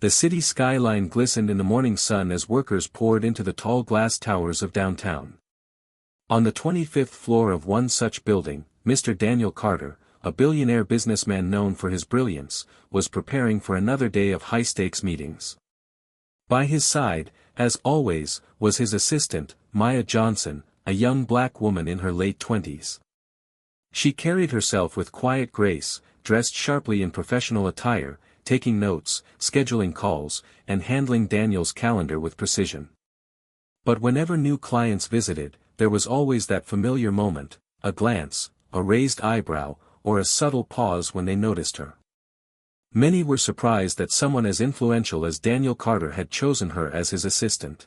The city skyline glistened in the morning sun as workers poured into the tall glass towers of downtown. On the 25th floor of one such building, Mr. Daniel Carter, a billionaire businessman known for his brilliance, was preparing for another day of high-stakes meetings. By his side, as always, was his assistant, Maya Johnson, a young black woman in her late 20s. She carried herself with quiet grace, dressed sharply in professional attire, taking notes, scheduling calls, and handling Daniel's calendar with precision. But whenever new clients visited, there was always that familiar moment, a glance, a raised eyebrow, or a subtle pause when they noticed her. Many were surprised that someone as influential as Daniel Carter had chosen her as his assistant.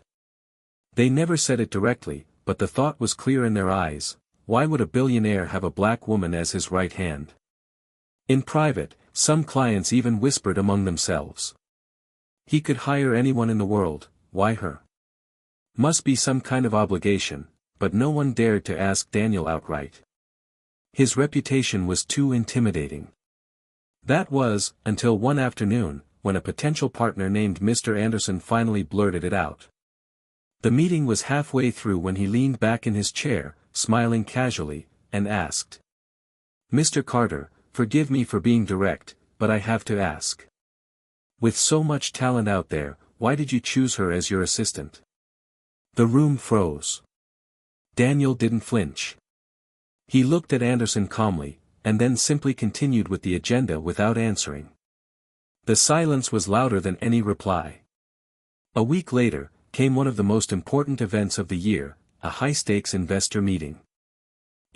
They never said it directly, but the thought was clear in their eyes: why would a billionaire have a black woman as his right hand? In private, some clients even whispered among themselves. He could hire anyone in the world, why her? Must be some kind of obligation, but no one dared to ask Daniel outright. His reputation was too intimidating. That was, until one afternoon, when a potential partner named Mr. Anderson finally blurted it out. The meeting was halfway through when he leaned back in his chair, smiling casually, and asked, "Mr. Carter, forgive me for being direct, but I have to ask. With so much talent out there, why did you choose her as your assistant?" The room froze. Daniel didn't flinch. He looked at Anderson calmly, and then simply continued with the agenda without answering. The silence was louder than any reply. A week later, came one of the most important events of the year, a high-stakes investor meeting.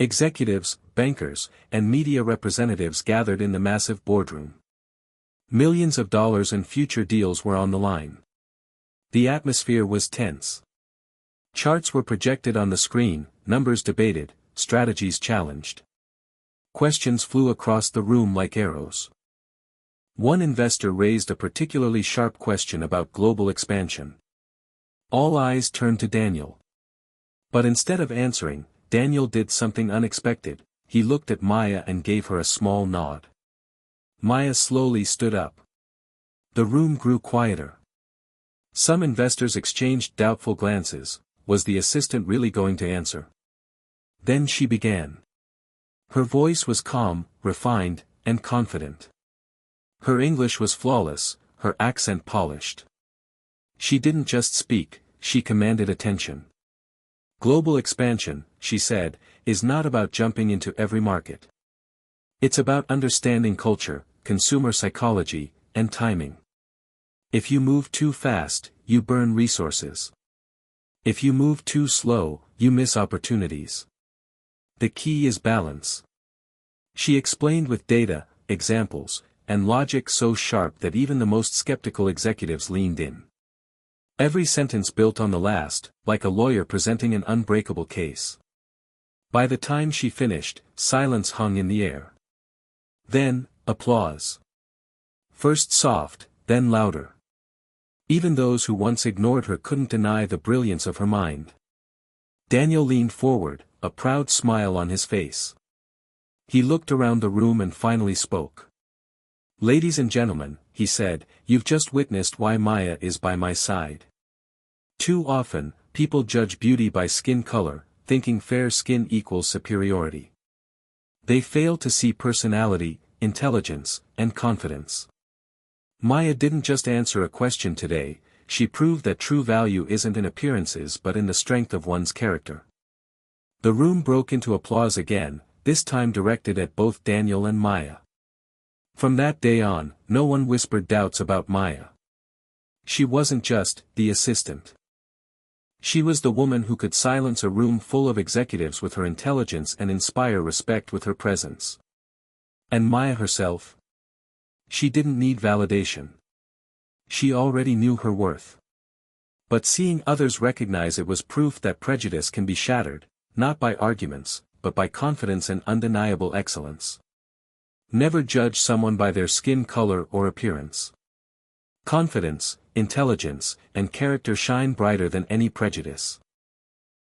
Executives, bankers, and media representatives gathered in the massive boardroom. Millions of dollars in future deals were on the line. The atmosphere was tense. Charts were projected on the screen, numbers debated, strategies challenged. Questions flew across the room like arrows. One investor raised a particularly sharp question about global expansion. All eyes turned to Daniel. But instead of answering, Daniel did something unexpected. He looked at Maya and gave her a small nod. Maya slowly stood up. The room grew quieter. Some investors exchanged doubtful glances. Was the assistant really going to answer? Then she began. Her voice was calm, refined, and confident. Her English was flawless, her accent polished. She didn't just speak, she commanded attention. Global expansion, she said, is not about jumping into every market. It's about understanding culture, consumer psychology, and timing. If you move too fast, you burn resources. If you move too slow, you miss opportunities. The key is balance. She explained with data, examples, and logic so sharp that even the most skeptical executives leaned in. Every sentence built on the last, like a lawyer presenting an unbreakable case. By the time she finished, silence hung in the air. Then, applause. First soft, then louder. Even those who once ignored her couldn't deny the brilliance of her mind. Daniel leaned forward, a proud smile on his face. He looked around the room and finally spoke. "Ladies and gentlemen," he said, "you've just witnessed why Maya is by my side. Too often, people judge beauty by skin color, thinking fair skin equals superiority. They fail to see personality, intelligence, and confidence. Maya didn't just answer a question today, she proved that true value isn't in appearances but in the strength of one's character." The room broke into applause again, this time directed at both Daniel and Maya. From that day on, no one whispered doubts about Maya. She wasn't just the assistant. She was the woman who could silence a room full of executives with her intelligence and inspire respect with her presence. And Maya herself? She didn't need validation. She already knew her worth. But seeing others recognize it was proof that prejudice can be shattered, not by arguments, but by confidence and undeniable excellence. Never judge someone by their skin color or appearance. Confidence, intelligence, and character shine brighter than any prejudice.